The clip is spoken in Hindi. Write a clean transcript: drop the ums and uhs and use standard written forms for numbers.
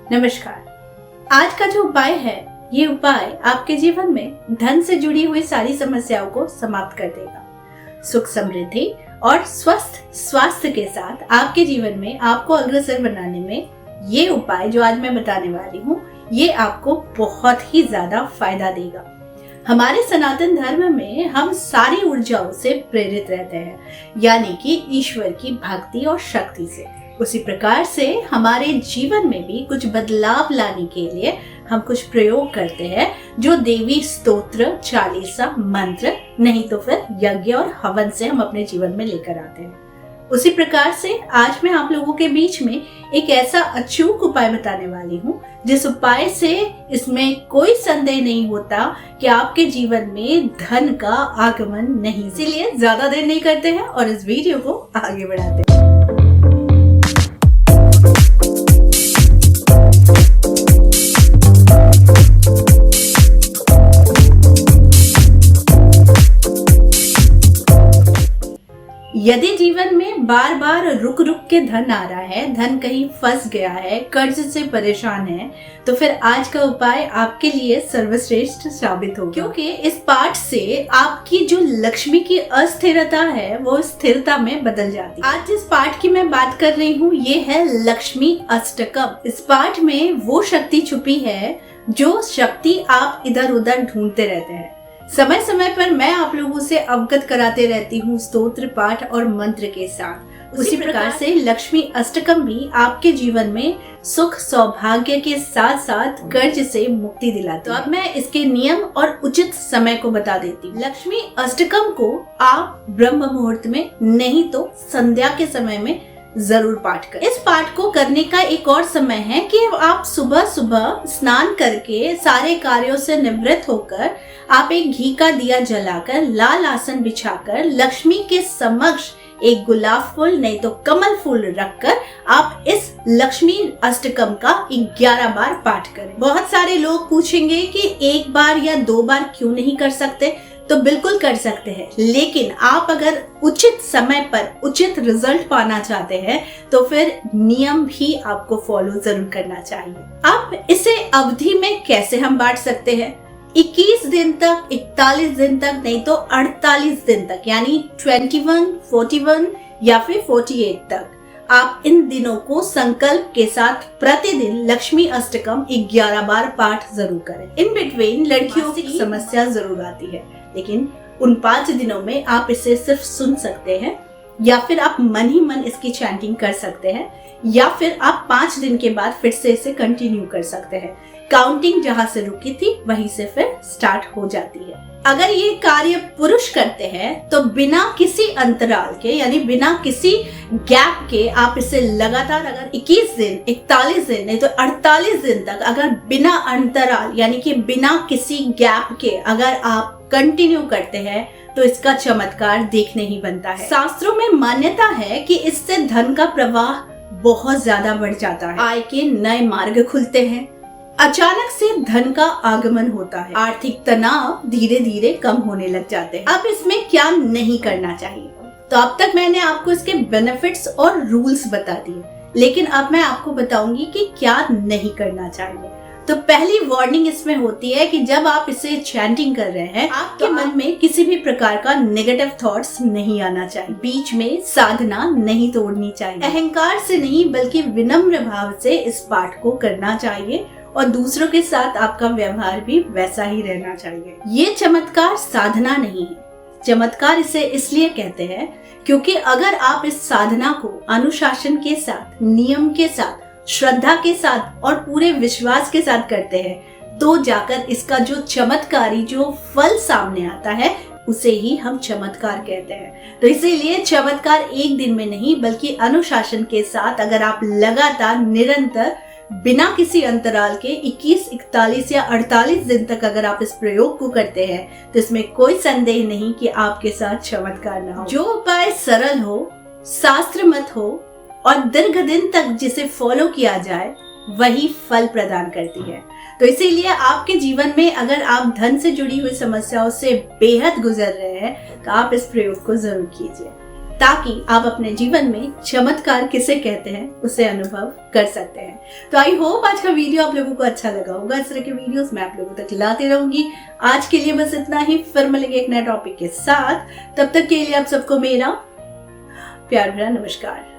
नमस्कार। आज का जो उपाय है, ये उपाय आपके जीवन में धन से जुड़ी हुई सारी समस्याओं को समाप्त कर देगा। सुख, समृद्धि और स्वस्थ स्वास्थ्य के साथ आपके जीवन में आपको अग्रसर बनाने में ये उपाय जो आज मैं बताने वाली हूँ, ये आपको बहुत ही ज्यादा फायदा देगा। हमारे सनातन धर्म में हम सारी ऊर्जाओं से प्रेरित रहते हैं, यानी कि ईश्वर की भक्ति और शक्ति से। उसी प्रकार से हमारे जीवन में भी कुछ बदलाव लाने के लिए हम कुछ प्रयोग करते हैं, जो देवी स्तोत्र, चालीसा, मंत्र, नहीं तो फिर यज्ञ और हवन से हम अपने जीवन में लेकर आते हैं। उसी प्रकार से आज मैं आप लोगों के बीच में एक ऐसा अचूक उपाय बताने वाली हूँ, जिस उपाय से इसमें कोई संदेह नहीं होता कि आपके जीवन में धन का आगमन नहीं। इसीलिए ज्यादा देर नहीं करते हैं और इस वीडियो को आगे बढ़ाते हैं। यदि जीवन में बार बार रुक रुक के धन आ रहा है, धन कहीं फंस गया है, कर्ज से परेशान है, तो फिर आज का उपाय आपके लिए सर्वश्रेष्ठ साबित होगा। क्योंकि इस पाठ से आपकी जो लक्ष्मी की अस्थिरता है वो स्थिरता में बदल जाती है। आज जिस पाठ की मैं बात कर रही हूँ, ये है लक्ष्मी अष्टकम। इस पाठ में वो शक्ति छुपी है जो शक्ति आप इधर उधर ढूंढते रहते हैं। समय समय पर मैं आप लोगों से अवगत कराते रहती हूँ स्तोत्र, पाठ और मंत्र के साथ। उसी प्रकार से लक्ष्मी अष्टकम भी आपके जीवन में सुख, सौभाग्य के साथ साथ कर्ज से मुक्ति दिलाती है। तो अब मैं इसके नियम और उचित समय को बता देती हूँ। लक्ष्मी अष्टकम को आप ब्रह्म मुहूर्त में, नहीं तो संध्या के समय में जरूर पाठ करें। इस पाठ को करने का एक और समय है कि आप सुबह सुबह स्नान करके सारे कार्यों से निवृत्त होकर आप एक घी का दिया जलाकर, लाल आसन बिछाकर, लक्ष्मी के समक्ष एक गुलाब फूल नहीं तो कमल फूल रखकर आप इस लक्ष्मी अष्टकम का 11 बार पाठ करें। बहुत सारे लोग पूछेंगे कि एक बार या 2 बार क्यों नहीं कर सकते? तो बिल्कुल कर सकते हैं, लेकिन आप अगर उचित समय पर उचित रिजल्ट पाना चाहते हैं तो फिर नियम भी आपको फॉलो जरूर करना चाहिए। अब इसे अवधि में कैसे हम बांट सकते हैं? 21 दिन तक, 41 दिन तक, नहीं तो 48 दिन तक, यानी 21, 41 या फिर 48 तक आप इन दिनों को संकल्प के साथ प्रतिदिन लक्ष्मी अष्टकम 11 बार पाठ जरूर करें। इन बिटवीन लड़कियों की समस्या जरूर आती है, लेकिन उन 5 दिनों में आप इसे सिर्फ सुन सकते हैं, या फिर आप मन ही मन इसकी चैंटिंग कर सकते हैं, या फिर आप 5 दिन के बाद फिर से इसे कंटिन्यू कर सकते हैं। काउंटिंग जहां से रुकी थी वहीं से फिर स्टार्ट हो जाती है। अगर ये कार्य पुरुष करते हैं तो बिना किसी अंतराल के, यानी बिना किसी गैप के आप इसे लगातार अगर 21 दिन, 41 दिन, नहीं तो 48 दिन तक अगर बिना अंतराल यानी कि बिना किसी गैप के अगर आप कंटिन्यू करते हैं तो इसका चमत्कार देखने ही बनता है। शास्त्रों में मान्यता है कि इससे धन का प्रवाह बहुत ज्यादा बढ़ जाता है, आय के नए मार्ग खुलते हैं, अचानक से धन का आगमन होता है, आर्थिक तनाव धीरे धीरे कम होने लग जाते हैं। अब इसमें क्या नहीं करना चाहिए? तो अब तक मैंने आपको इसके बेनिफिट्स और रूल्स बता दिए, लेकिन अब मैं आपको बताऊंगी कि क्या नहीं करना चाहिए। तो पहली वार्निंग इसमें होती है कि जब आप इसे चैंटिंग कर रहे हैं, आपके मन में किसी भी प्रकार का नेगेटिव थॉट्स नहीं आना चाहिए। बीच में साधना नहीं तोड़नी चाहिए। अहंकार से नहीं बल्कि विनम्र भाव से इस पाठ को करना चाहिए और दूसरों के साथ आपका व्यवहार भी वैसा ही रहना चाहिए। ये चमत्कार साधना नहीं है। चमत्कार इसे इसलिए कहते हैं क्योंकि अगर आप इस साधना को अनुशासन के साथ, नियम के साथ, श्रद्धा के साथ और पूरे विश्वास के साथ करते हैं, तो जाकर इसका जो चमत्कारी जो फल सामने आता है उसे ही हम चमत्कार कहते हैं। तो इसीलिए चमत्कार एक दिन में नहीं बल्कि अनुशासन के साथ अगर आप लगातार निरंतर बिना किसी अंतराल के 21, 41 या 48 दिन तक अगर आप इस प्रयोग को करते हैं तो इसमें कोई संदेह नहीं कि आपके साथ चमत्कार ना हो। जो उपाय सरल हो, शास्त्र मत हो और दीर्घ दिन तक जिसे फॉलो किया जाए वही फल प्रदान करती है। तो इसीलिए आपके जीवन में अगर आप धन से जुड़ी हुई समस्याओं से बेहद गुजर रहे हैं तो आप इस प्रयोग को जरूर कीजिए। ताकि आप अपने जीवन में चमत्कार किसे कहते हैं उसे अनुभव कर सकते हैं। तो आई होप आज का वीडियो आप लोगों को अच्छा लगा होगा। इस तरह के वीडियोस मैं आप लोगों तक लाती रहूंगी। आज के लिए बस इतना ही, फिर मिलेंगे एक नए टॉपिक के साथ। तब तक के लिए आप सबको मेरा प्यार भरा नमस्कार।